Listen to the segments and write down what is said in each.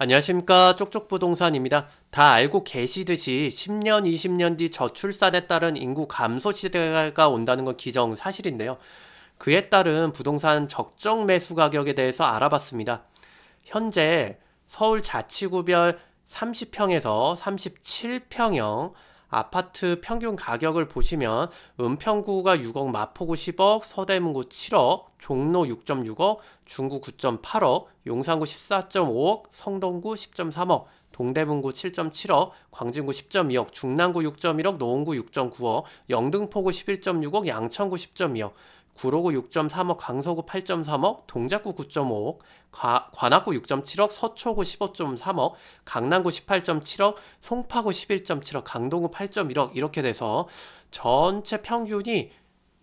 안녕하십니까. 쪽쪽부동산입니다. 다 알고 계시듯이 10년, 20년 뒤 저출산에 따른 인구 감소 시대가 온다는 건 기정사실인데요. 그에 따른 부동산 적정 매수 가격에 대해서 알아봤습니다. 현재 서울 자치구별 30평에서 37평형 아파트 평균 가격을 보시면 은평구가 6억, 마포구 10억, 서대문구 7억, 종로 6.6억, 중구 9.8억, 용산구 14.5억, 성동구 10.3억, 동대문구 7.7억, 광진구 10.2억, 중랑구 6.1억, 노원구 6.9억, 영등포구 11.6억, 양천구 10.2억, 구로구 6.3억, 강서구 8.3억, 동작구 9.5억, 관악구 6.7억, 서초구 15.3억, 강남구 18.7억, 송파구 11.7억, 강동구 8.1억 이렇게 돼서 전체 평균이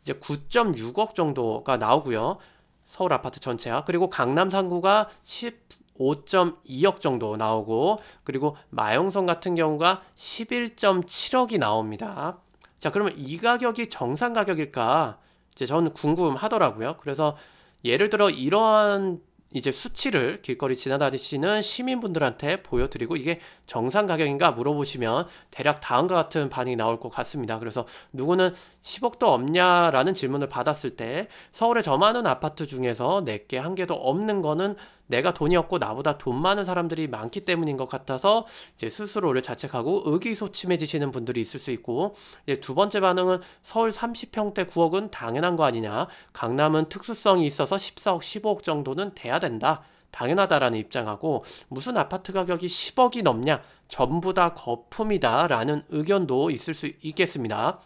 이제 9.6억 정도가 나오고요. 서울 아파트 전체야. 그리고 강남 상구가 15.2억 정도 나오고, 그리고 마용성 같은 경우가 11.7억이 나옵니다. 자, 그러면 이 가격이 정상 가격일까? 이제 저는 궁금하더라고요. 그래서 예를 들어 이러한 이제 수치를 길거리 지나다니시는 시민분들한테 보여드리고 이게 정상 가격인가 물어보시면 대략 다음과 같은 반응이 나올 것 같습니다. 그래서 누구는 10억도 없냐라는 질문을 받았을 때 서울에 저 많은 아파트 중에서 내게 한 개도 없는 거는 내가 돈이 없고 나보다 돈 많은 사람들이 많기 때문인 것 같아서 이제 스스로를 자책하고 의기소침해지시는 분들이 있을 수 있고, 이제 두 번째 반응은 서울 30평대 9억은 당연한 거 아니냐, 강남은 특수성이 있어서 14억, 15억 정도는 돼야 된다, 당연하다라는 입장하고, 무슨 아파트 가격이 10억이 넘냐, 전부 다 거품이다 라는 의견도 있을 수 있겠습니다.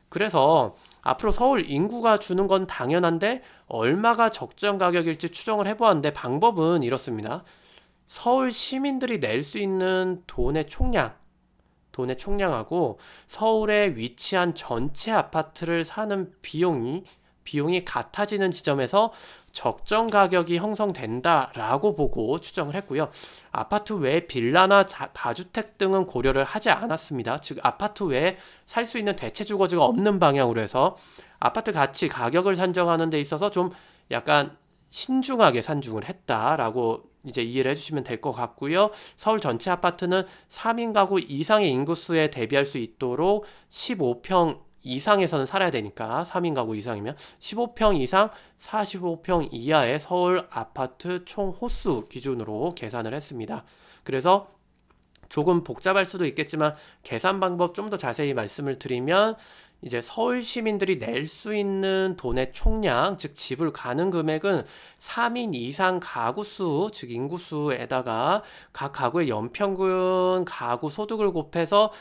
그래서 앞으로 서울 인구가 주는 건 당연한데 얼마가 적정 가격일지 추정을 해보았는데 방법은 이렇습니다. 서울 시민들이 낼 수 있는 돈의 총량하고 서울에 위치한 전체 아파트를 사는 비용이 같아지는 지점에서 적정 가격이 형성된다라고 보고 추정을 했고요. 아파트 외에 빌라나 다주택 등은 고려를 하지 않았습니다. 즉 아파트 외에 살 수 있는 대체 주거지가 없는 방향으로 해서 아파트 가치 가격을 산정하는 데 있어서 좀 약간 신중하게 산중을 했다라고 이제 이해를 해주시면 될 것 같고요. 서울 전체 아파트는 3인 가구 이상의 인구수에 대비할 수 있도록 15평 이상에서는 살아야 되니까 3인 가구 이상이면 15평 이상 45평 이하의 서울 아파트 총 호수 기준으로 계산을 했습니다. 그래서 조금 복잡할 수도 있겠지만 계산 방법 좀 더 자세히 말씀을 드리면, 이제 서울 시민들이 낼 수 있는 돈의 총량, 즉 지불 가능 금액은 3인 이상 가구 수, 즉 인구수에다가 각 가구의 연평균 가구 소득을 곱해서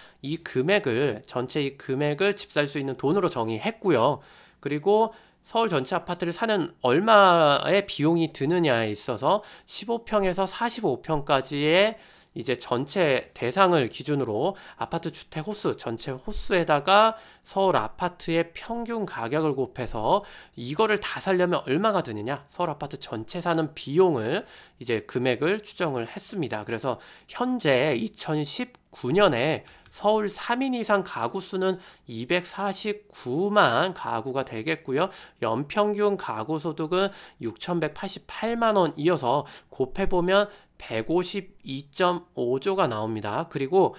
전체 이 금액을 집 살 수 있는 돈으로 정의했고요. 그리고 서울 전체 아파트를 사는 얼마의 비용이 드느냐에 있어서 15평에서 45평까지의 이제 전체 대상을 기준으로 아파트 주택 호수, 전체 호수에다가 서울 아파트의 평균 가격을 곱해서 이거를 다 살려면 얼마가 드느냐, 서울 아파트 전체 사는 비용을 이제 금액을 추정을 했습니다. 그래서 현재 2019년에 서울 3인 이상 가구 수는 249만 가구가 되겠고요. 연평균 가구 소득은 6,188만 원이어서 곱해보면 152.5조가 나옵니다. 그리고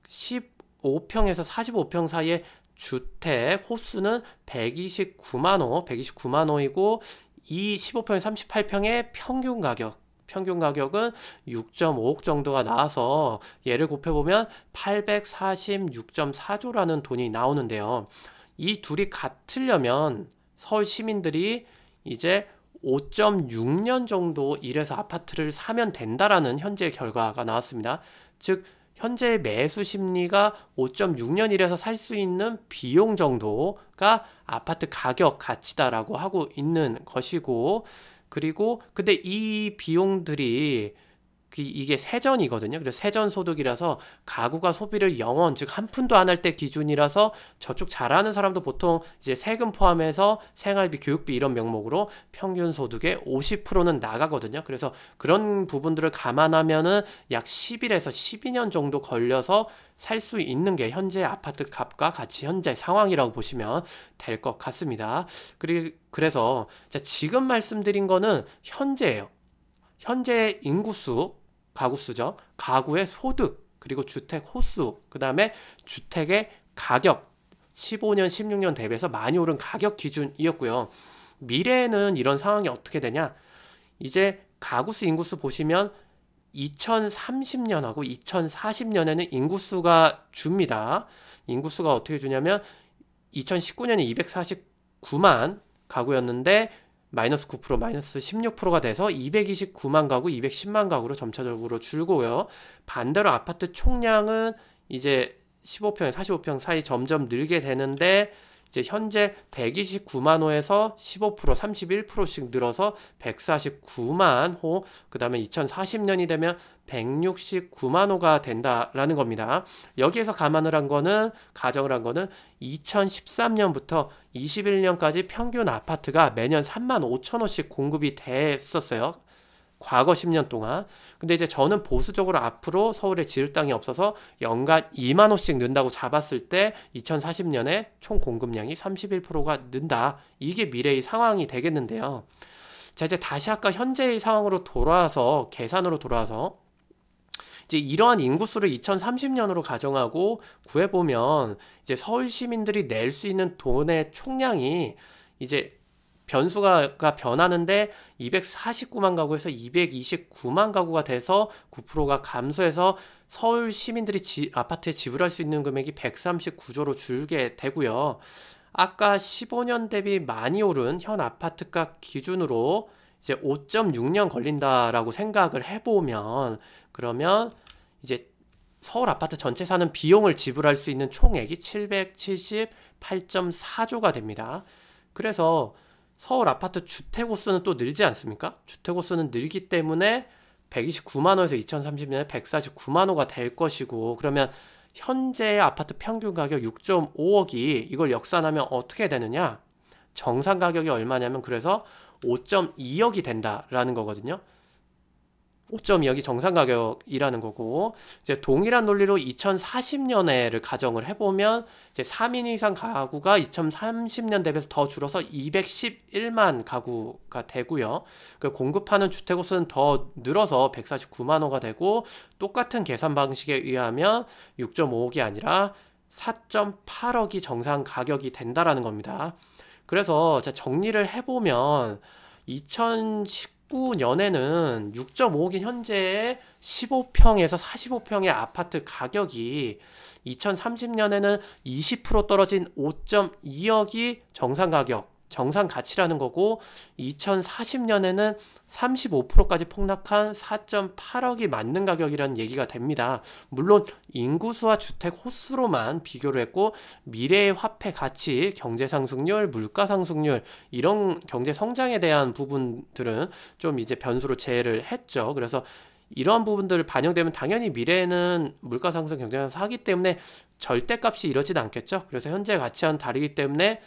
15평에서 45평 사이의 주택 호수는 129만 호이고, 이 15평에 38평의 평균 가격은 6.5억 정도가 나와서 얘를 곱해보면 846.4조라는 돈이 나오는데요. 이 둘이 같으려면 서울 시민들이 이제 5.6년 정도 일해서 아파트를 사면 된다라는 현재 결과가 나왔습니다. 즉 현재 매수 심리가 5.6년 일해서 살 수 있는 비용 정도가 아파트 가격 가치다라고 하고 있는 것이고, 그리고 근데 이 비용들이 이게 세전이거든요. 그래서 세전 소득이라서 가구가 소비를 즉 한 푼도 안 할 때 기준이라서 저축 잘하는 사람도 보통 이제 세금 포함해서 생활비, 교육비 이런 명목으로 평균 소득의 50%는 나가거든요. 그래서 그런 부분들을 감안하면은 약 10일에서 12년 정도 걸려서 살 수 있는 게 현재 아파트 값과 가치 현재 상황이라고 보시면 될 것 같습니다. 그래서 지금 말씀드린 거는 현재예요. 현재 인구수, 가구수죠. 가구의 소득, 그리고 주택 호수, 그 다음에 주택의 가격, 15년, 16년 대비해서 많이 오른 가격 기준이었고요. 미래에는 이런 상황이 어떻게 되냐? 이제 가구수, 인구수 보시면 2030년하고 2040년에는 인구수가 줍니다. 인구수가 어떻게 주냐면 2019년에 249만 가구였는데 마이너스 9%, 마이너스 16%가 돼서 229만 가구, 210만 가구로 점차적으로 줄고요. 반대로 아파트 총량은 이제 15평, 45평 사이 점점 늘게 되는데 이제 현재 129만 호에서 15%, 31%씩 늘어서 149만 호, 그 다음에 2040년이 되면 169만 호가 된다라는 겁니다. 여기에서 가정을 한 거는 2013년부터 21년까지 평균 아파트가 매년 3만 5천 호씩 공급이 됐었어요. 과거 10년 동안. 근데 이제 저는 보수적으로 앞으로 서울에 지을 땅이 없어서 연간 2만 호씩 는다고 잡았을 때 2040년에 총 공급량이 31%가 는다. 이게 미래의 상황이 되겠는데요. 자, 이제 다시 아까 현재의 상황으로 돌아와서 계산으로 돌아와서 이제 이러한 인구수를 2030년으로 가정하고 구해보면 이제 서울 시민들이 낼 수 있는 돈의 총량이 이제 변수가 변하는데 249만 가구에서 229만 가구가 돼서 9%가 감소해서 서울 시민들이 아파트에 지불할 수 있는 금액이 139조로 줄게 되고요. 아까 15년 대비 많이 오른 현 아파트값 기준으로 이제 5.6년 걸린다라고 생각을 해보면 그러면 이제 서울 아파트 전체 사는 비용을 지불할 수 있는 총액이 778.4조가 됩니다. 그래서 서울 아파트 주택 호수는 또 늘지 않습니까? 주택 호수는 늘기 때문에 129만 호에서 2030년에 149만 호가 될 것이고 그러면 현재 아파트 평균 가격 6.5억이 이걸 역산하면 어떻게 되느냐? 정상 가격이 얼마냐면 그래서 5.2억이 된다라는 거거든요. 5.2억이 정상 가격이라는 거고 이제 동일한 논리로 2040년에를 가정을 해보면 이제 3인 이상 가구가 2030년 대비해서 더 줄어서 211만 가구가 되고요. 그 공급하는 주택 호수는 더 늘어서 149만 호가 되고 똑같은 계산 방식에 의하면 6.5억이 아니라 4.8억이 정상 가격이 된다라는 겁니다. 그래서 정리를 해보면 2019년에는 6.5억인 현재의 15평에서 45평의 아파트 가격이 2030년에는 20% 떨어진 5.2억이 정상 가격, 정상 가치라는 거고 2040년에는 35%까지 폭락한 4.8억이 맞는 가격이라는 얘기가 됩니다. 물론 인구수와 주택 호수로만 비교를 했고 미래의 화폐 가치, 경제 상승률, 물가 상승률 이런 경제 성장에 대한 부분들은 좀 이제 변수로 제외를 했죠. 그래서 이러한 부분들을 반영되면 당연히 미래에는 물가 상승, 경제 상승 하기 때문에 절대값이 이러진 않겠죠. 그래서 현재 가치와는 다르기 때문에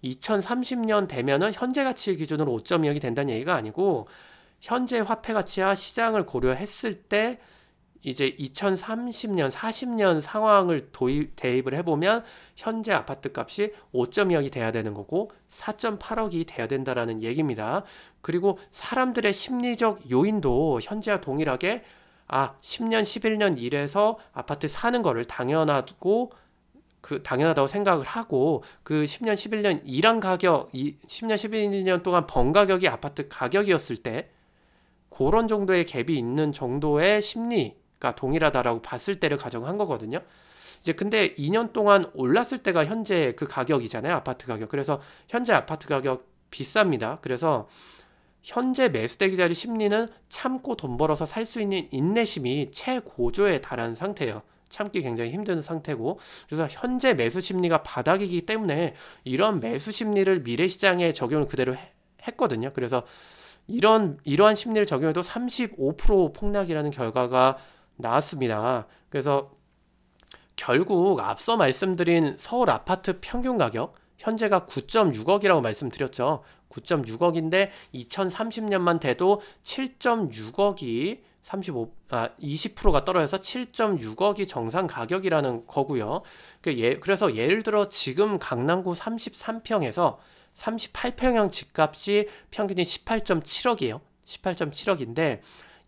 2030년 되면은 현재 가치 기준으로 5.2억이 된다는 얘기가 아니고 현재 화폐 가치와 시장을 고려했을 때 이제 2030년, 40년 상황을 대입을 해보면 현재 아파트 값이 5.2억이 돼야 되는 거고 4.8억이 돼야 된다라는 얘기입니다. 그리고 사람들의 심리적 요인도 현재와 동일하게 10년, 11년 일해서 아파트 사는 거를 당연하다고 생각을 하고 그 10년, 11년 일한 가격, 10년, 11년 동안 번 가격이 아파트 가격이었을 때 그런 정도의 갭이 있는 정도의 심리가 동일하다라고 봤을 때를 가정한 거거든요. 이제 근데 2년 동안 올랐을 때가 현재 그 가격이잖아요. 아파트 가격. 그래서 현재 아파트 가격 비쌉니다. 그래서 현재 매수되기 전의 심리는 참고 돈 벌어서 살 수 있는 인내심이 최고조에 달한 상태예요. 참기 굉장히 힘든 상태고 그래서 현재 매수 심리가 바닥이기 때문에 이런 매수 심리를 미래 시장에 적용을 그대로 했거든요. 그래서 이러한 심리를 적용해도 35% 폭락이라는 결과가 나왔습니다. 그래서 결국 앞서 말씀드린 서울 아파트 평균 가격 현재가 9.6억이라고 말씀드렸죠. 9.6억인데 2030년만 돼도 7.6억이 20%가 떨어져서 7.6억이 정상 가격이라는 거고요. 그래서 예를 들어 지금 강남구 33평에서 38평형 집값이 평균이 18.7억이에요. 18.7억인데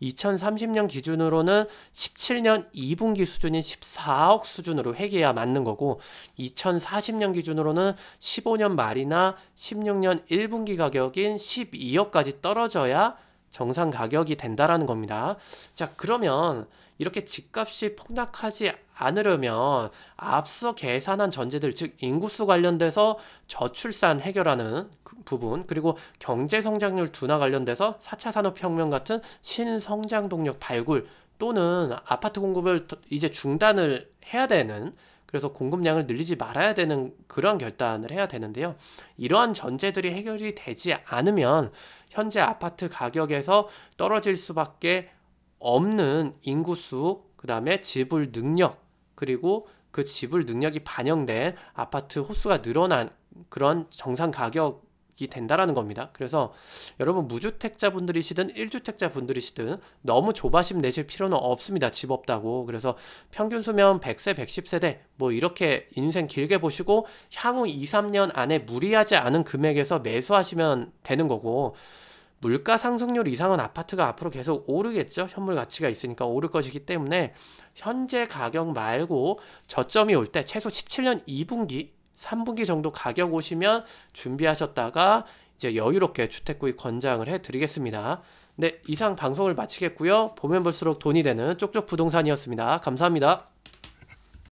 2030년 기준으로는 17년 2분기 수준인 14억 수준으로 회귀해야 맞는 거고 2040년 기준으로는 15년 말이나 16년 1분기 가격인 12억까지 떨어져야 정상 가격이 된다라는 겁니다. 자, 그러면 이렇게 집값이 폭락하지 않으려면 앞서 계산한 전제들, 즉 인구수 관련돼서 저출산 해결하는 그 부분, 그리고 경제 성장률 둔화 관련돼서 4차 산업혁명 같은 신성장 동력 발굴 또는 아파트 공급을 이제 중단을 해야 되는, 그래서 공급량을 늘리지 말아야 되는 그런 결단을 해야 되는데요. 이러한 전제들이 해결이 되지 않으면 현재 아파트 가격에서 떨어질 수밖에 없는 인구수, 그 다음에 지불 능력, 그리고 그 지불 능력이 반영된 아파트 호수가 늘어난 그런 정상 가격이 된다라는 겁니다. 그래서 여러분 무주택자분들이시든 1주택자분들이시든 너무 조바심 내실 필요는 없습니다. 집 없다고. 그래서 평균 수명 100세, 110세대 뭐 이렇게 인생 길게 보시고 향후 2, 3년 안에 무리하지 않은 금액에서 매수하시면 되는 거고, 물가 상승률 이상은 아파트가 앞으로 계속 오르겠죠. 현물 가치가 있으니까 오를 것이기 때문에 현재 가격 말고 저점이 올 때 최소 17년 2분기, 3분기 정도 가격 오시면 준비하셨다가 이제 여유롭게 주택구입 권장을 해드리겠습니다. 네, 이상 방송을 마치겠고요. 보면 볼수록 돈이 되는 쪽쪽 부동산이었습니다. 감사합니다.